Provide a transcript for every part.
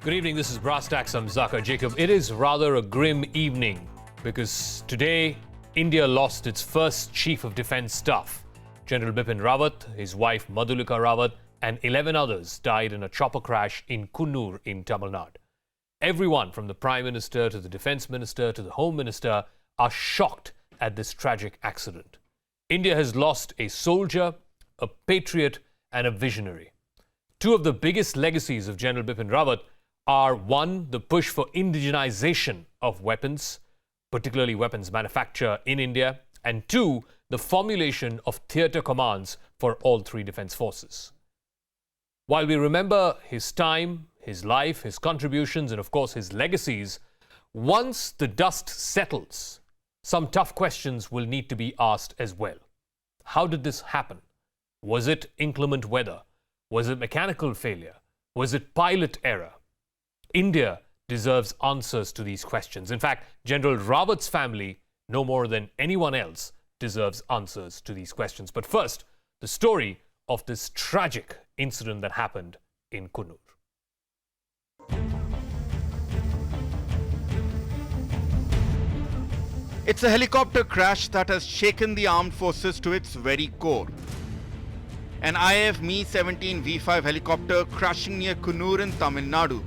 Good evening, this is Tacks. I'm Zaka Jacob. It is rather a grim evening because today India lost its first Chief of Defence Staff. General Bipin Rawat, his wife Madhulika Rawat and 11 others died in a chopper crash in Kannur in Tamil Nadu. Everyone from the Prime Minister to the Defence Minister to the Home Minister are shocked at this tragic accident. India has lost a soldier, a patriot and a visionary. Two of the biggest legacies of General Bipin Rawat are one, the push for indigenization of weapons, particularly weapons manufacture in India, and two, the formulation of theatre commands for all three defence forces. While we remember his time, his life, his contributions, and of course his legacies, once the dust settles, some tough questions will need to be asked as well. How did this happen? Was it inclement weather? Was it mechanical failure? Was it pilot error? India deserves answers to these questions. In fact, General Rawat's family, no more than anyone else, deserves answers to these questions. But first, the story of this tragic incident that happened in Kannur. It's a helicopter crash that has shaken the armed forces to its very core. An IAF Mi-17 V5 helicopter crashing near Kannur in Tamil Nadu.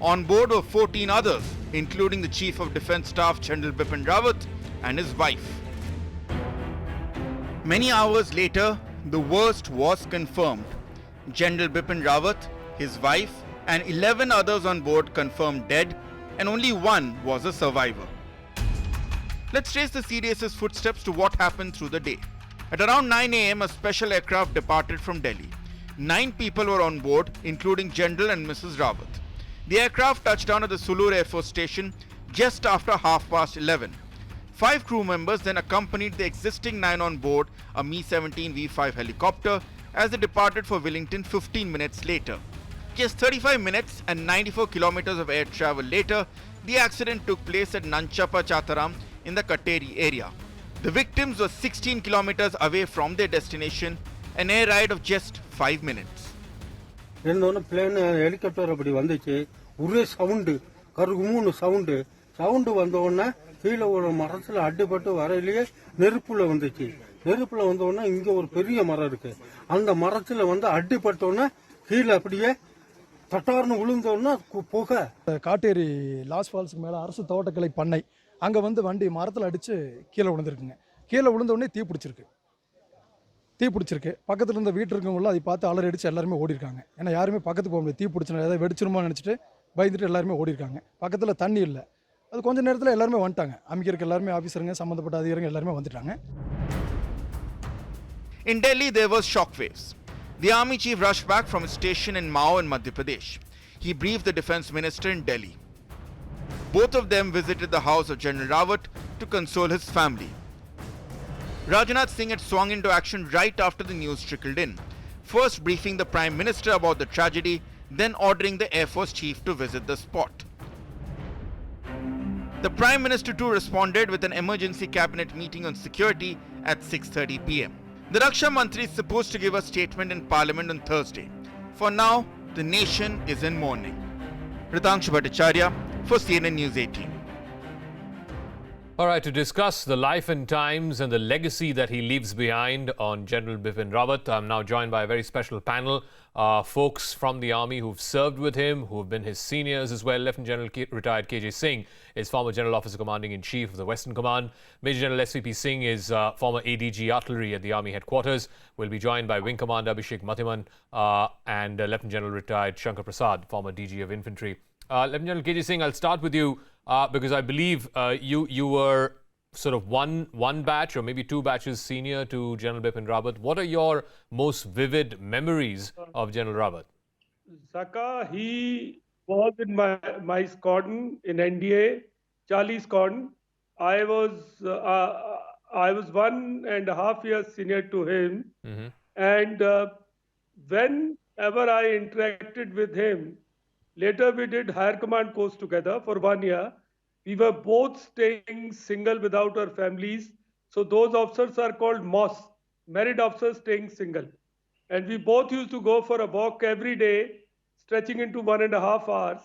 On board were 14 others, including the Chief of Defence Staff General Bipin Rawat and his wife. Many hours later, the worst was confirmed. General Bipin Rawat, his wife and 11 others on board confirmed dead, and only one was a survivor. Let's trace the CDS's footsteps to what happened through the day. At around 9 a.m, a special aircraft departed from Delhi. 9 people were on board, including General and Mrs. Rawat. The aircraft touched down at the Sulur Air Force Station just after 11:30. 5 crew members then accompanied the existing 9 on board a Mi-17 V5 helicopter as they departed for Wellington 15 minutes later. Just 35 minutes and 94 kilometers of air travel later, the accident took place at Nanchapa Chataram in the Katteri area. The victims were 16 kilometers away from their destination, an air ride of just 5 minutes. plane helicopter அப்படி வந்துச்சு ஒரே sound கருகுமுன்னு sound வந்த உடனே கீழே ஒரு மரத்துல அடிபட்டு வரையிலேயே நெருப்புல வந்துச்சு நெருப்புல வந்த உடனே இங்க ஒரு பெரிய மரம் இருக்கு அந்த மரத்துல வந்து அடிபட்ட உடனே கீழே அப்படியே தட்டார்னு விழுந்த உடனே புகை காட்டேரி லாஸ் ஃபால்ஸ்க்கு மேல அரசு தோட்டக்கலை பண்ணை அங்க வந்து வண்டி மரத்துல அடிச்சு கீழே விழுந்திருக்குங்க கீழே விழுந்த உடனே தீ பிடிச்சிருக்கு பக்கத்துல இருந்த வீட்டு இருக்கவங்களும் அதை பார்த்து அலறி அடிச்சு எல்லாருமே ஓடி இருக்காங்க ஏன்னா யாருமே பக்கத்துக்கு போக முடியாது தீ பிடிச்சினா ஏதாவது வெடிச்சிருமோ நினைச்சிட்டு பயந்துட்டு எல்லாருமே ஓடி இருக்காங்க பக்கத்துல தண்ணி இல்லை அது கொஞ்ச நேரத்தில் எல்லாருமே வந்துட்டாங்க அமைக்கிறதுக்கு எல்லாருமே ஆஃபீஸருங்க சம்பந்தப்பட்ட அதிகாரிகள் எல்லாருமே வந்துட்டாங்க. In Delhi there was shockwaves. The army chief rushed back from his station in Mao in Madhya Pradesh. He briefed the defence minister in Delhi. Both of them visited the house of General Rawat to console his family. Rajnath Singh had swung into action right after the news trickled in, first briefing the Prime Minister about the tragedy, then ordering the Air Force Chief to visit the spot. The Prime Minister too responded with an emergency cabinet meeting on security at 6:30 p.m. The Raksha Mantri is supposed to give a statement in Parliament on Thursday. For now, the nation is in mourning. Ritangshu Bhattacharya for CNN News 18. All right, to discuss the life and times and the legacy that he leaves behind on General Bipin Rawat, I'm now joined by a very special panel. Folks from the army who've served with him, who've been his seniors as well. Lieutenant General retired KJ Singh is former General Officer Commanding-in-Chief of the Western Command. Major General SVP Singh is former ADG Artillery at the Army Headquarters. We'll be joined by Wing Commander Abhishek Mathiman and Lieutenant General retired Shankar Prasad, former DG of Infantry. Lieutenant General KJ Singh, I'll start with you because I believe you were sort of one batch or maybe 2 batches senior to General Bipin Rawat. What are your most vivid memories of General Rawat? Saka, he was in my squadron in NDA, Charlie squadron. I was 1.5 years senior to him. Mm-hmm. And whenever I interacted with him, later we did higher command course together for 1 year. We were both staying single without our families. So those officers are called MOS, married officers staying single. And we both used to go for a walk every day, stretching into 1.5 hours.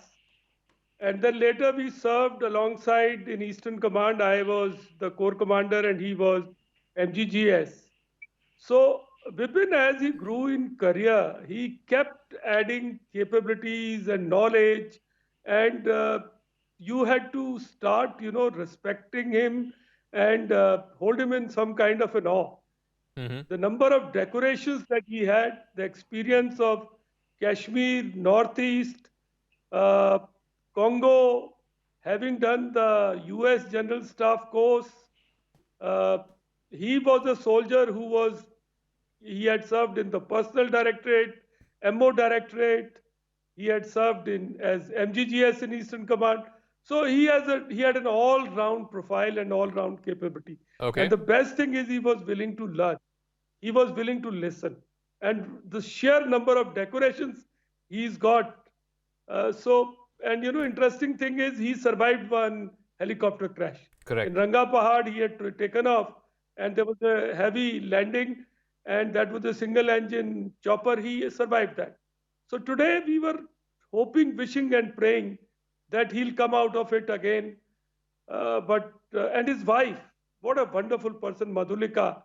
And then later we served alongside in Eastern Command. I was the Corps Commander and he was MGGS. So Bipin, as he grew in career, he kept adding capabilities and knowledge, and you had to start, respecting him and hold him in some kind of an awe. Hmm. The number of decorations that he had, the experience of Kashmir, Northeast, uh, Congo, having done the US General Staff course, uh, he was a soldier he had served in the Personal Directorate, MO Directorate, he had served in as MGGS in Eastern Command. So he had an all-round profile and all-round capability. And Okay. the best thing is he was willing to learn. He was willing to listen. And the sheer number of decorations he's got. And interesting thing is he survived one helicopter crash. In Correct. Ranga Pahad, he had taken off and there was a heavy landing and that was a single engine chopper. He survived that. So today we were hoping, wishing and praying that he'll come out of it again. And his wife, what a wonderful person, Madhulika.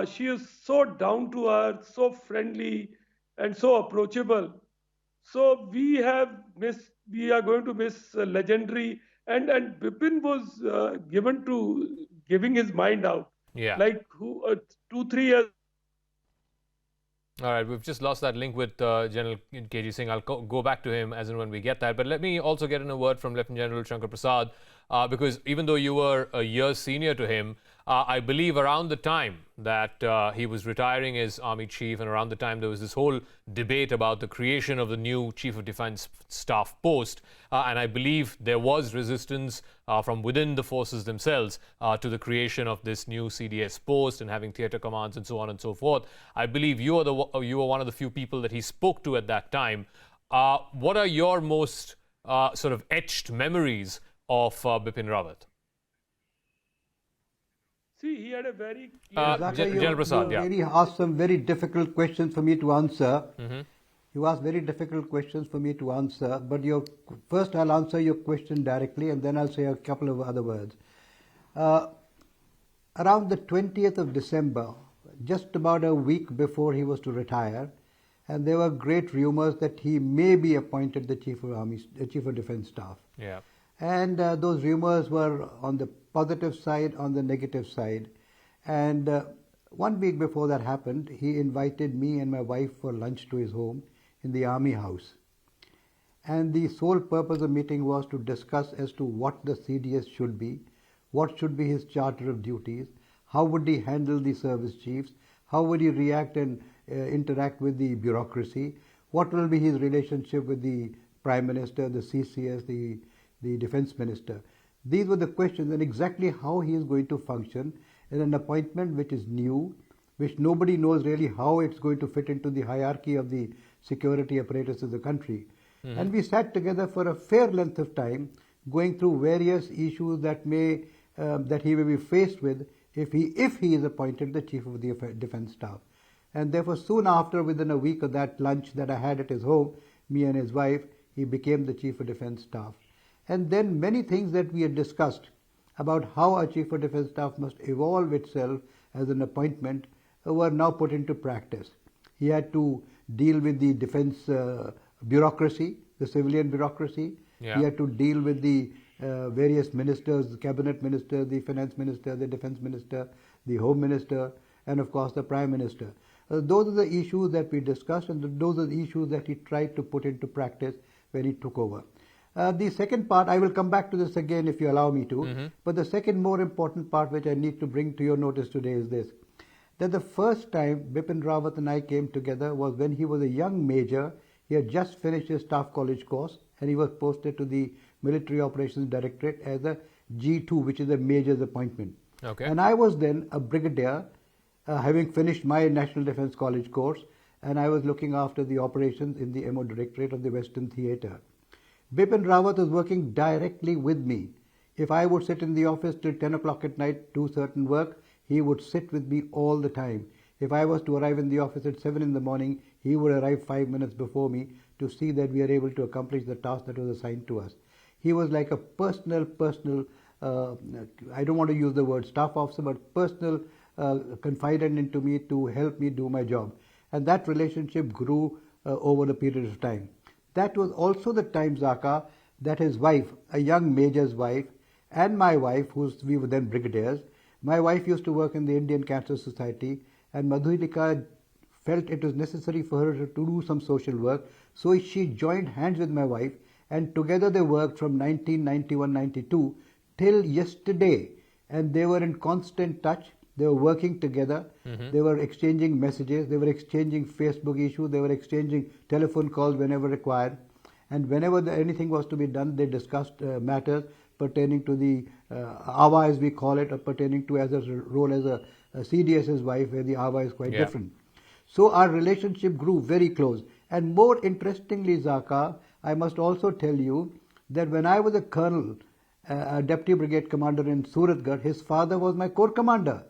She is so down to earth, so friendly, and so approachable. So we are going to miss legendary, and Bipin was given to giving his mind out. Yeah. Like 2 3 years. All right, we've just lost that link with General KG Singh. I'll go back to him as and when we get that. But let me also get in a word from Lieutenant General Shankar Prasad, because even though you were a year senior to him, I believe around the time that he was retiring as Army Chief, and around the time there was this whole debate about the creation of the new Chief of Defence Staff post, and I believe there was resistance from within the forces themselves to the creation of this new CDS post and having theatre commands and so on and so forth. I believe you were one of the few people that he spoke to at that time. What are your most sort of etched memories of Bipin Rawat? See, he had a very General Prasad, yeah. You really asked some very difficult questions for me to answer. You asked very difficult questions for me to answer, but first I'll answer your question directly and then I'll say a couple of other words. Around the 20th of December, just about a week before he was to retire, and there were great rumors that he may be appointed the Chief of Defence Staff. Yeah. And those rumors were on the positive side, on the negative side. And 1 week before that happened, he invited me and my wife for lunch to his home in the Army House. And the sole purpose of the meeting was to discuss as to what the CDS should be, what should be his charter of duties, how would he handle the service chiefs, how would he react and interact with the bureaucracy, what will be his relationship with the Prime Minister, the CCS, the Defence Minister. These were the questions, and exactly how he is going to function in an appointment which is new, which nobody knows really how it's going to fit into the hierarchy of the security apparatus of the country. And we sat together for a fair length of time, going through various issues that he may be faced with if he is appointed the Chief of the Defence Staff. And therefore, soon after, within a week of that lunch that I had at his home, me and his wife, he became the Chief of Defence Staff. And then many things that we had discussed about how a Chief of Defence Staff must evolve itself as an appointment were now put into practice. He had to deal with the defence bureaucracy, the civilian bureaucracy. Yeah. He had to deal with the various ministers, the cabinet minister, the finance minister, the defence minister, the home minister, and of course the prime minister. Those are the issues that we discussed, and those are the issues that he tried to put into practice when he took over. The second part, I will come back to this again if you allow me to, but the second more important part which I need to bring to your notice today is this, that the first time Bipin Rawat and I came together was when he was a young major. He had just finished his Staff College course and he was posted to the Military Operations Directorate as a G2, which is a major's appointment. Okay. And I was then a brigadier, having finished my National Defence College course, and I was looking after the operations in the MO Directorate of the Western Theatre. Bipin Rawat was working directly with me. If I would sit in the office till 10 o'clock at night, do certain work, he would sit with me all the time. If I was to arrive in the office at 7 in the morning, he would arrive 5 minutes before me to see that we are able to accomplish the task that was assigned to us. He was like a personal, I don't want to use the word staff officer, but personal confidant into me to help me do my job. And that relationship grew over the period of time. That was also the time, Zaka, that his wife, a young major's wife, and my wife, we were then brigadiers, my wife used to work in the Indian Cancer Society, and Madhulika felt it was necessary for her to do some social work, so she joined hands with my wife, and together they worked from 1991-92 till yesterday, and they were in constant touch. They were working together. They were exchanging messages. They were exchanging Facebook issues. They were exchanging telephone calls whenever required. And whenever anything was to be done, they discussed matters pertaining to the Ava, as we call it, or pertaining to as a role as a CDS's wife, where the Ava is quite different. So our relationship grew very close. And more interestingly, Zaka, I must also tell you that when I was a colonel, a deputy brigade commander in Suratgarh, his father was my corps commander.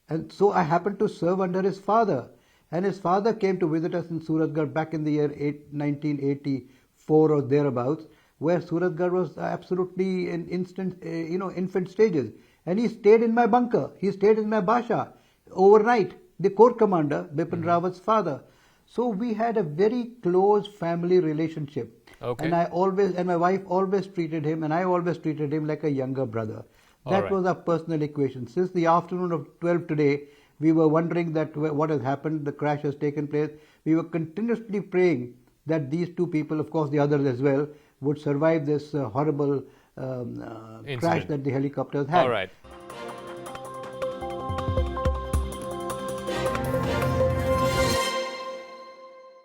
And so I happened to serve under his father. And his father came to visit us in Suratgarh back in the year 1984 or thereabouts, where Suratgarh was absolutely in infant stages. And he stayed in my bunker. He stayed in my basha overnight. The corps commander, Bipin Rawat's father. So we had a very close family relationship. Okay. And my wife always treated him, and I always treated him like a younger brother. That was our personal equation. Since the afternoon of 12 today, we were wondering that what has happened, the crash has taken place. We were continuously praying that these two people, of course the others as well, would survive this horrible crash that the helicopters had. All right.